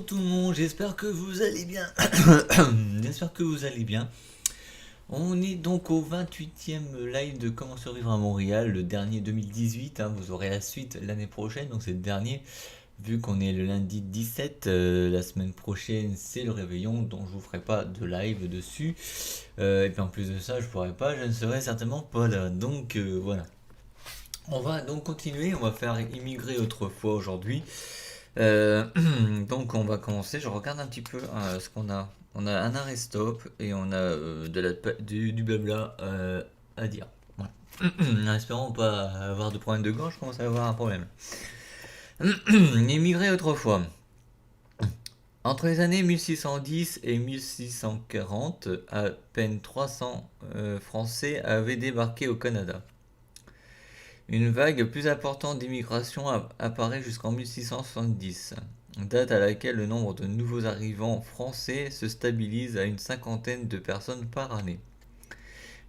tout le monde, j'espère que vous allez bien. J'espère que vous allez bien. On est donc au 28e live de Comment survivre à Montréal, le dernier 2018, hein. Vous aurez la suite l'année prochaine, donc c'est le dernier. Vu qu'on est le lundi 17, la semaine prochaine c'est le réveillon, donc je vous ferai pas de live dessus. Et puis en plus de ça, je ne serai certainement pas là. Donc voilà. On va donc continuer, on va faire immigrer autrefois aujourd'hui. Euh, donc on va commencer, je regarde un petit peu ce qu'on a. On a un arrêt stop et on a du blabla à dire. Voilà. En espérant pas avoir de problème de gorge, je commence à avoir un problème. Immigré autrefois. Entre les années 1610 et 1640, à peine 300 Français avaient débarqué au Canada. Une vague plus importante d'immigration apparaît jusqu'en 1670, date à laquelle le nombre de nouveaux arrivants français se stabilise à une cinquantaine de personnes par année.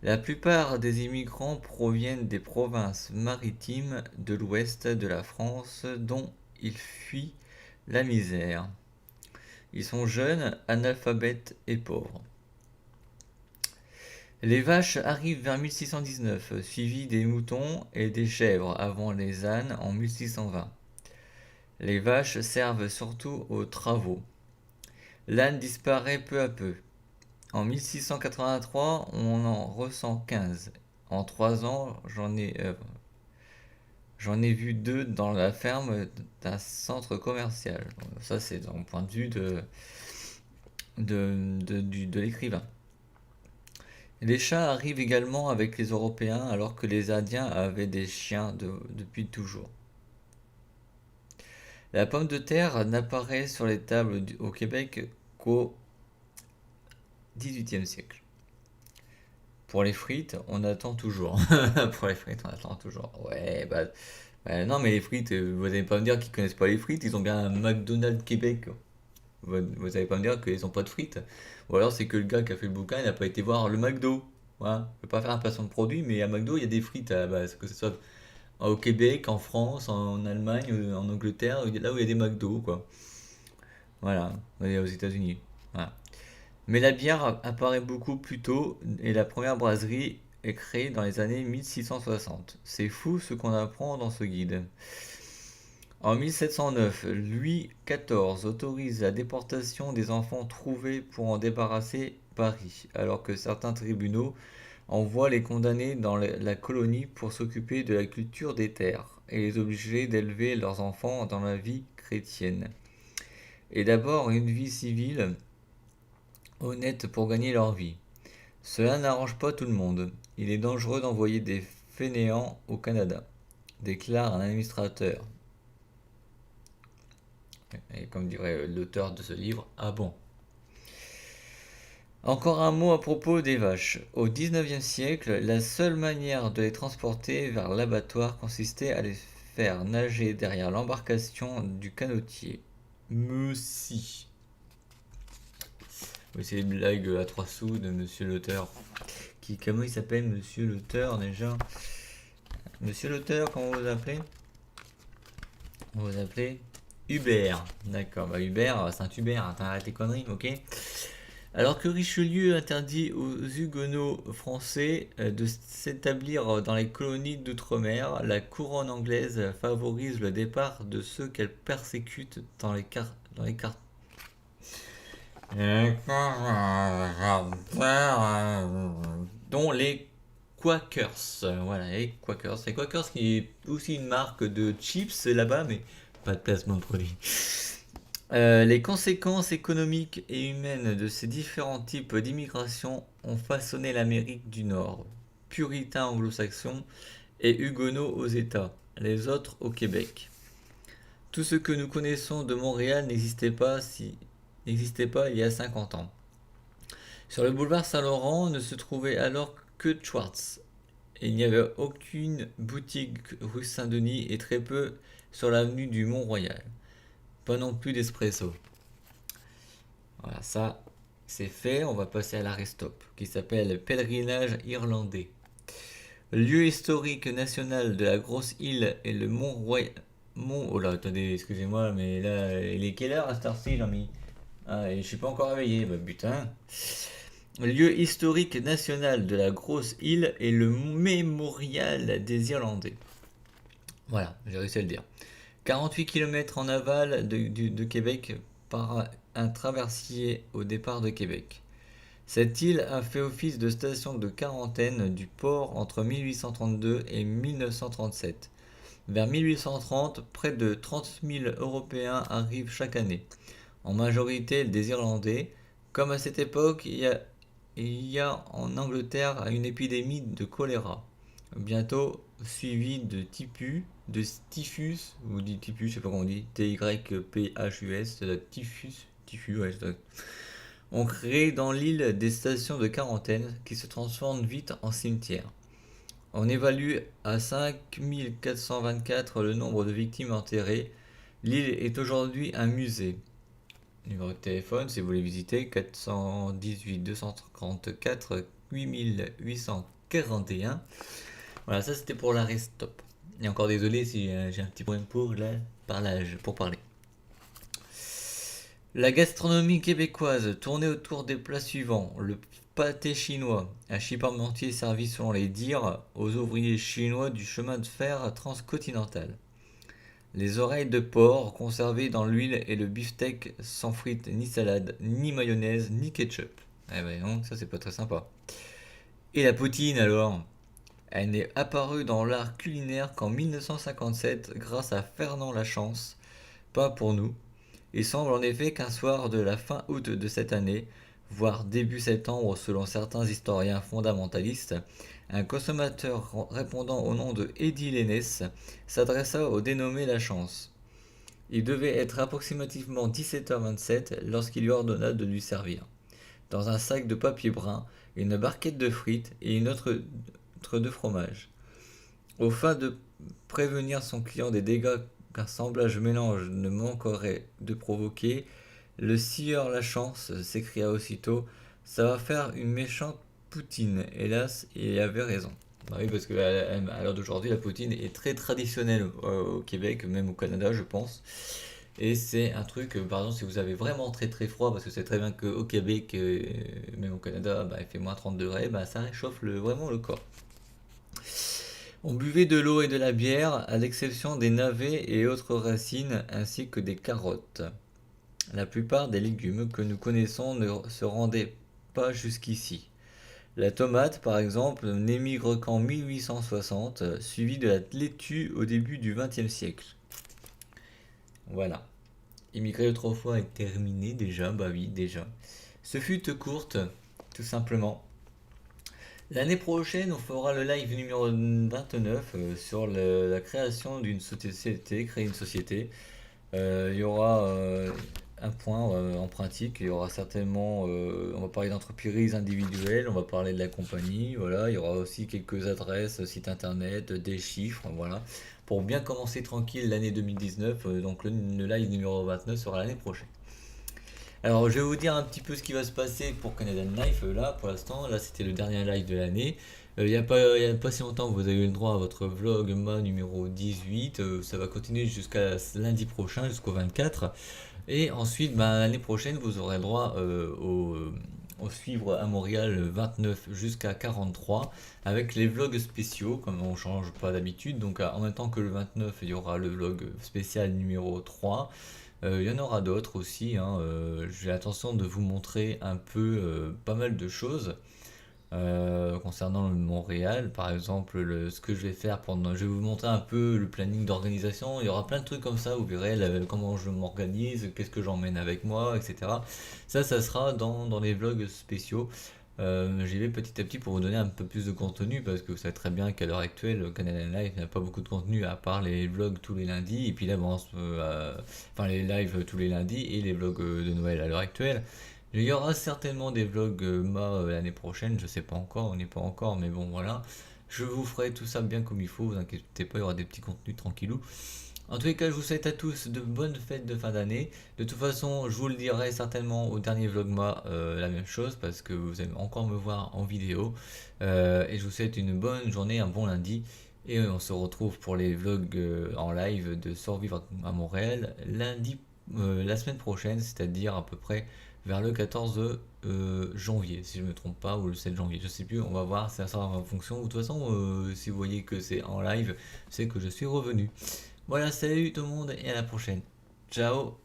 La plupart des immigrants proviennent des provinces maritimes de l'ouest de la France dont ils fuient la misère. Ils sont jeunes, analphabètes et pauvres. Les vaches arrivent vers 1619, suivies des moutons et des chèvres avant les ânes en 1620. Les vaches servent surtout aux travaux. L'âne disparaît peu à peu. En 1683, on en ressent 15. En 3 ans, j'en ai vu 2 dans la ferme d'un centre commercial. Ça, c'est d'un point de vue de l'écrivain. Les chats arrivent également avec les Européens alors que les Indiens avaient des chiens depuis toujours. La pomme de terre n'apparaît sur les tables au Québec qu'au XVIIIe siècle. Pour les frites, on attend toujours. Pour les frites, on attend toujours. Ouais, non, mais les frites, vous n'allez pas me dire qu'ils connaissent pas les frites, ils ont bien un McDonald's Québec. Vous allez pas me dire qu'ils ont pas de frites. Ou alors c'est que le gars qui a fait le bouquin n'a pas été voir le McDo. Voilà. Je vais pas faire un placement de produit, mais à McDo, il y a des frites à la base. Que ce soit au Québec, en France, en Allemagne, en Angleterre, là où il y a des McDo, quoi. Voilà. Et aux États-Unis. Voilà. Mais la bière apparaît beaucoup plus tôt et la première brasserie est créée dans les années 1660. C'est fou ce qu'on apprend dans ce guide. En 1709, Louis XIV autorise la déportation des enfants trouvés pour en débarrasser Paris, alors que certains tribunaux envoient les condamnés dans la colonie pour s'occuper de la culture des terres et les obliger d'élever leurs enfants dans la vie chrétienne. Et d'abord une vie civile honnête pour gagner leur vie. Cela n'arrange pas tout le monde. Il est dangereux d'envoyer des fainéants au Canada, déclare un administrateur. Et comme dirait l'auteur de ce livre, ah bon. Encore un mot à propos des vaches. Au XIXe siècle, la seule manière de les transporter vers l'abattoir consistait à les faire nager derrière l'embarcation du canotier. Messi. Oui, c'est une blague à 3 sous de Monsieur l'auteur. Comment il s'appelle, Monsieur l'auteur déjà? Monsieur l'auteur, comment vous appelez? On vous appelez Hubert. D'accord, bah Hubert, Saint-Hubert, t'arrêtes tes conneries, ok? Alors que Richelieu interdit aux Huguenots français de s'établir dans les colonies d'outre-mer, la couronne anglaise favorise le départ de ceux qu'elle persécute dans les cartes. Dont les Quakers. Voilà, les Quakers. Les Quakers qui est aussi une marque de chips là-bas, mais pas de placement de produit. Les conséquences économiques et humaines de ces différents types d'immigration ont façonné l'Amérique du Nord, puritains anglo-saxons et huguenots aux États, les autres au Québec. Tout ce que nous connaissons de Montréal n'existait pas il y a 50 ans. Sur le boulevard Saint-Laurent ne se trouvait alors que Schwartz. Et il n'y avait aucune boutique rue Saint-Denis et très peu sur l'avenue du Mont-Royal. Pas non plus d'espresso. Voilà, ça c'est fait. On va passer à l'arrêt stop qui s'appelle Pèlerinage irlandais. Lieu historique national de la grosse île et le Mont-Royal. Oh là, attendez, excusez-moi, mais là, il est quelle heure à cette heure-ci, Jean-Mi? Ah, et je suis pas encore réveillé, bah putain. Lieu historique national de la Grosse Île et le mémorial des Irlandais. Voilà, j'ai réussi à le dire. 48 km en aval de Québec par un traversier au départ de Québec. Cette île a fait office de station de quarantaine du port entre 1832 et 1937. Vers 1830, près de 30 000 Européens arrivent chaque année, en majorité des Irlandais. Comme à cette époque, il y a en Angleterre une épidémie de choléra, bientôt suivie de typhus, ou du typhus, je sais pas comment on dit, Typhus, typhus, ouais, on crée dans l'île des stations de quarantaine qui se transforment vite en cimetières. On évalue à 5424 le nombre de victimes enterrées. L'île est aujourd'hui un musée. Numéro de téléphone, si vous voulez visiter, 418 234 8841. Voilà, ça c'était pour l'arrêt stop. Et encore désolé si j'ai un petit problème pour parler. La gastronomie québécoise tournait autour des plats suivants: le pâté chinois, un chip parmentier servi selon les dires aux ouvriers chinois du chemin de fer transcontinental. Les oreilles de porc conservées dans l'huile et le beefsteak sans frites ni salade, ni mayonnaise, ni ketchup. Eh ben non, ça c'est pas très sympa. Et la poutine alors? Elle n'est apparue dans l'art culinaire qu'en 1957 grâce à Fernand Lachance, pas pour nous. Il semble en effet qu'un soir de la fin août de cette année, voire début septembre selon certains historiens fondamentalistes, un consommateur répondant au nom de Eddie Lennes s'adressa au dénommé Lachance. Il devait être approximativement 17h27 lorsqu'il lui ordonna de lui servir, dans un sac de papier brun, une barquette de frites et une autre de fromage. Au fin de prévenir son client des dégâts qu'un semblable mélange ne manquerait de provoquer, le sieur Lachance s'écria aussitôt: Ça va faire une méchante poutine. Hélas, il avait raison. Bah oui, parce que à l'heure d'aujourd'hui, la poutine est très traditionnelle au Québec, même au Canada, je pense. Et c'est un truc, par exemple, si vous avez vraiment très très froid, parce que c'est très bien qu'au Québec, même au Canada, bah, il fait moins 30 degrés, bah, ça réchauffe vraiment le corps. On buvait de l'eau et de la bière, à l'exception des navets et autres racines, ainsi que des carottes. La plupart des légumes que nous connaissons ne se rendaient pas jusqu'ici. La tomate, par exemple, n'émigre qu'en 1860, suivie de la laitue au début du XXe siècle. Voilà. Émigrer autrefois est terminé déjà, bah oui, déjà. Ce fut courte, tout simplement. L'année prochaine, on fera le live numéro 29 sur la création d'une société, créer une société. Il y aura un point en pratique, il y aura certainement, on va parler d'entreprise individuelle, on va parler de la compagnie, voilà, il y aura aussi quelques adresses, sites internet, des chiffres, voilà, pour bien commencer tranquille l'année 2019, donc le live numéro 29 sera l'année prochaine. Alors, je vais vous dire un petit peu ce qui va se passer pour Canadian Life là pour l'instant. Là, c'était le dernier live de l'année. Il y a pas si longtemps, vous avez eu le droit à votre vlog ma numéro 18. Ça va continuer jusqu'à lundi prochain, jusqu'au 24. Et ensuite, ben, l'année prochaine, vous aurez le droit au suivre à Montréal 29 jusqu'à 43 avec les vlogs spéciaux, comme on change pas d'habitude. Donc, en même temps que le 29, il y aura le vlog spécial numéro 3. Il y en aura d'autres aussi, hein. J'ai l'intention de vous montrer un peu pas mal de choses concernant le Montréal. Par exemple, ce que je vais faire je vais vous montrer un peu le planning d'organisation. Il y aura plein de trucs comme ça, vous verrez comment je m'organise, qu'est-ce que j'emmène avec moi, etc. Ça sera dans les vlogs spéciaux. J'y vais petit à petit pour vous donner un peu plus de contenu parce que vous savez très bien qu'à l'heure actuelle, le Canadian Live n'a pas beaucoup de contenu à part les vlogs tous les lundis et puis là, bon, enfin les lives tous les lundis et les vlogs de Noël à l'heure actuelle. Il y aura certainement des vlogs l'année prochaine, je sais pas encore, on n'est pas encore, mais bon voilà. Je vous ferai tout ça bien comme il faut, vous inquiétez pas, il y aura des petits contenus tranquillou. En tous les cas, je vous souhaite à tous de bonnes fêtes de fin d'année. De toute façon, je vous le dirai certainement au dernier vlogma la même chose parce que vous allez encore me voir en vidéo. Et je vous souhaite une bonne journée, un bon lundi. Et on se retrouve pour les vlogs en live de Survivre à Montréal la semaine prochaine, c'est-à-dire à peu près vers le 14 janvier, si je ne me trompe pas, ou le 7 janvier, je sais plus, on va voir, ça sera en fonction. De toute façon, si vous voyez que c'est en live, c'est que je suis revenu. Voilà, salut tout le monde et à la prochaine. Ciao!